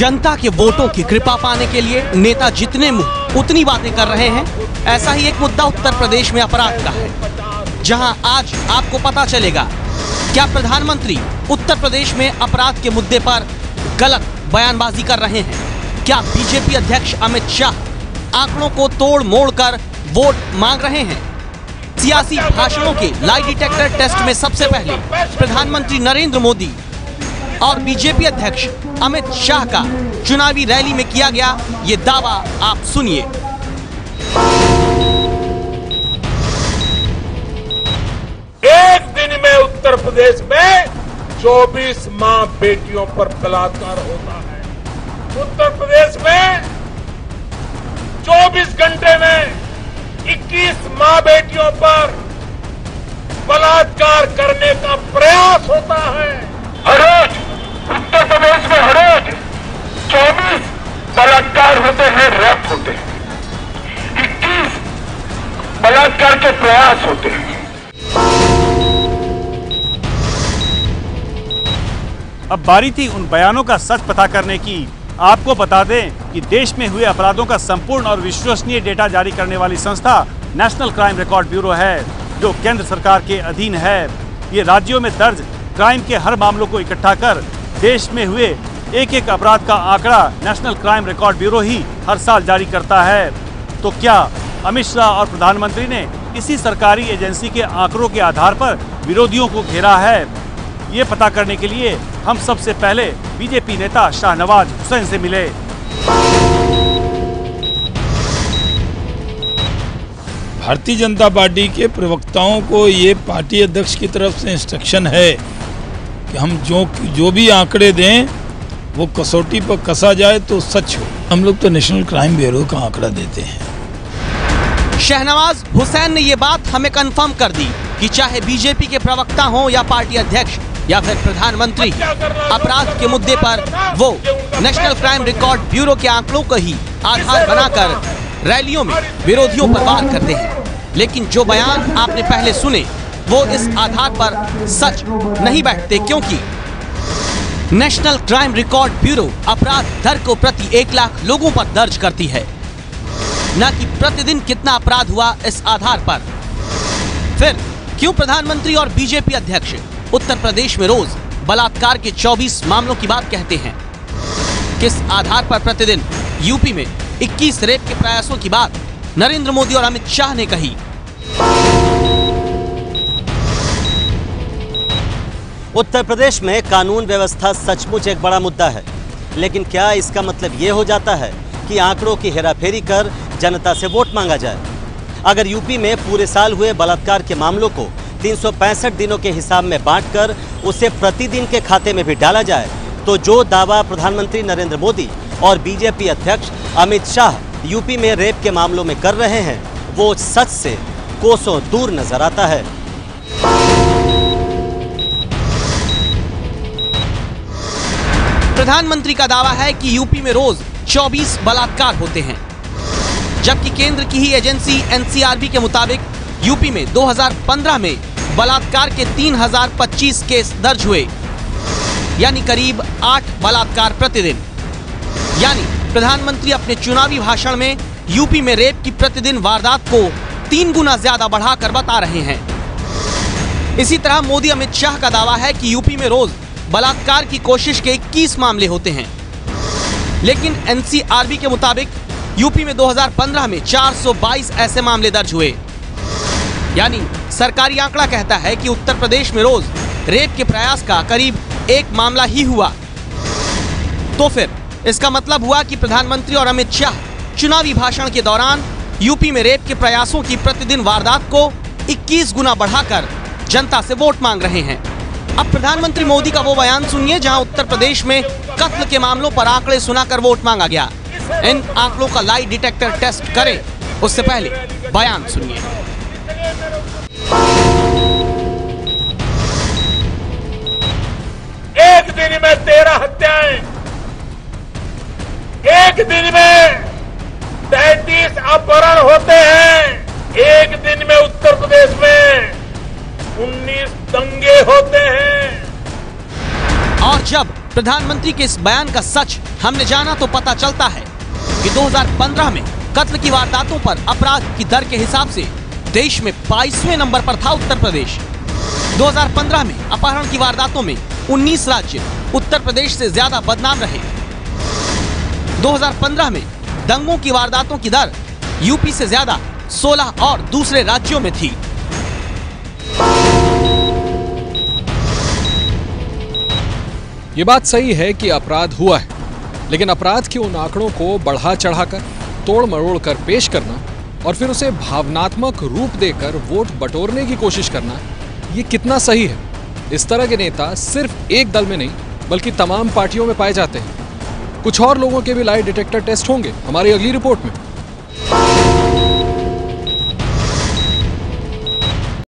जनता के वोटों की कृपा पाने के लिए नेता जितने मुंह उतनी बातें कर रहे हैं। ऐसा ही एक मुद्दा उत्तर प्रदेश में अपराध का है, जहां आज आपको पता चलेगा क्या प्रधानमंत्री उत्तर प्रदेश में अपराध के मुद्दे पर गलत बयानबाजी कर रहे हैं। क्या बीजेपी अध्यक्ष अमित शाह आंकड़ों को तोड़ मोड़ कर वोट मांग रहे हैं। सियासी भाषणों के लाई डिटेक्टर टेस्ट में सबसे पहले प्रधानमंत्री नरेंद्र मोदी और बीजेपी अध्यक्ष अमित शाह का चुनावी रैली में किया गया ये दावा आप सुनिए। एक दिन में उत्तर प्रदेश में 24 मां बेटियों पर बलात्कार होता है। उत्तर प्रदेश में 24 घंटे में 21 मां बेटियों पर बलात्कार करने का प्रयास होता है। हर उत्तर प्रदेश में हर रोज 24 बलात्कार होते हैं, रेप होते हैं, 21 बलात्कार के प्रयास होते हैं। अब बारी थी उन बयानों का सच पता करने की। आपको बता दें कि देश में हुए अपराधों का संपूर्ण और विश्वसनीय डेटा जारी करने वाली संस्था नेशनल क्राइम रिकॉर्ड ब्यूरो है, जो केंद्र सरकार के अधीन है। ये राज्यों में दर्ज क्राइम के हर मामलों को इकट्ठा कर देश में हुए एक एक अपराध का आंकड़ा नेशनल क्राइम रिकॉर्ड ब्यूरो ही हर साल जारी करता है। तो क्या अमित शाह और प्रधानमंत्री ने इसी सरकारी एजेंसी के आंकड़ों के आधार पर विरोधियों को घेरा है? ये पता करने के लिए हम सबसे पहले बीजेपी नेता शाहनवाज हुसैन से मिले। भारतीय जनता पार्टी के प्रवक्ताओं को ये पार्टी अध्यक्ष की तरफ से इंस्ट्रक्शन है कि हम जो भी आंकड़े दें वो कसौटी पर कसा जाए तो सच हो। हम लोग तो नेशनल क्राइम ब्यूरो का आंकड़ा देते हैं। शाहनवाज हुसैन ने ये बात हमें कंफर्म कर दी कि चाहे बीजेपी के प्रवक्ता हों या पार्टी अध्यक्ष या फिर प्रधानमंत्री, अपराध के मुद्दे पर वो नेशनल क्राइम रिकॉर्ड ब्यूरो के आंकड़ों को ही आधार बनाकर रैलियों में विरोधियों पर वार करते हैं। लेकिन जो बयान आपने पहले सुने वो इस आधार पर सच नहीं बैठते, क्योंकि नेशनल क्राइम रिकॉर्ड ब्यूरो अपराध दर को प्रति 1 लाख लोगों पर दर्ज करती है, न कि प्रतिदिन कितना अपराध हुआ इस आधार पर। फिर क्यों प्रधानमंत्री और बीजेपी अध्यक्ष उत्तर प्रदेश में रोज बलात्कार के 24 मामलों की बात कहते हैं? किस आधार पर प्रतिदिन यूपी में 21 रेप के प्रयासों की बात नरेंद्र मोदी और अमित शाह ने कही? उत्तर प्रदेश में कानून व्यवस्था सचमुच एक बड़ा मुद्दा है, लेकिन क्या इसका मतलब ये हो जाता है कि आंकड़ों की हेराफेरी कर जनता से वोट मांगा जाए? अगर यूपी में पूरे साल हुए बलात्कार के मामलों को 365 दिनों के हिसाब में बांटकर उसे प्रतिदिन के खाते में भी डाला जाए, तो जो दावा प्रधानमंत्री नरेंद्र मोदी और बीजेपी अध्यक्ष अमित शाह यूपी में रेप के मामलों में कर रहे हैं, वो सच से कोसों दूर नजर आता है। प्रधानमंत्री का दावा है कि यूपी में रोज 24 बलात्कार होते हैं, जबकि केंद्र की ही एजेंसी एनसीआरबी के मुताबिक यूपी में 2015 में बलात्कार के 3025 केस दर्ज हुए, यानी करीब 8 बलात्कार प्रतिदिन। यानी प्रधानमंत्री अपने चुनावी भाषण में यूपी में रेप की प्रतिदिन वारदात को 3 गुना ज्यादा बढ़ाकर बता रहे हैं। इसी तरह मोदी अमित शाह का दावा है कि यूपी में रोज बलात्कार की कोशिश के 21 मामले होते हैं, लेकिन एनसीआरबी के मुताबिक यूपी में 2015 में 422 ऐसे मामले दर्ज हुए। यानी सरकारी आंकड़ा कहता है कि उत्तर प्रदेश में रोज रेप के प्रयास का करीब 1 मामला ही हुआ। तो फिर इसका मतलब हुआ कि प्रधानमंत्री और अमित शाह चुनावी भाषण के दौरान यूपी में रेप के प्रयासों की प्रतिदिन वारदात को 21 गुना बढ़ाकर जनता से वोट मांग रहे हैं। अब प्रधानमंत्री मोदी का वो बयान सुनिए जहां उत्तर प्रदेश में कत्ल के मामलों पर आंकड़े सुनाकर वोट मांगा गया। इन आंकड़ों का लाई डिटेक्टर टेस्ट करें, उससे पहले बयान सुनिए। एक दिन में 13 हत्याएं, एक दिन में 33 अपहरण होते हैं, एक दिन में उत्तर प्रदेश में 19 दंगे होते हैं। और जब प्रधानमंत्री के इस बयान का सच हमने जाना तो पता चलता है कि 2015 में कत्ल की वारदातों पर अपराध की दर के हिसाब से देश में 22वें नंबर पर था उत्तर प्रदेश। 2015 में अपहरण की वारदातों में 19 राज्य उत्तर प्रदेश से ज्यादा बदनाम रहे। 2015 में दंगों की वारदातों की दर यूपी से ज्यादा 16 और दूसरे राज्यों में थी। ये बात सही है कि अपराध हुआ है, लेकिन अपराध के उन आंकड़ों को बढ़ा चढ़ाकर, तोड़ मरोड़ कर पेश करना और फिर उसे भावनात्मक रूप देकर वोट बटोरने की कोशिश करना, ये कितना सही है? इस तरह के नेता सिर्फ एक दल में नहीं बल्कि तमाम पार्टियों में पाए जाते हैं। कुछ और लोगों के भी लाई डिटेक्टर टेस्ट होंगे हमारी अगली रिपोर्ट में।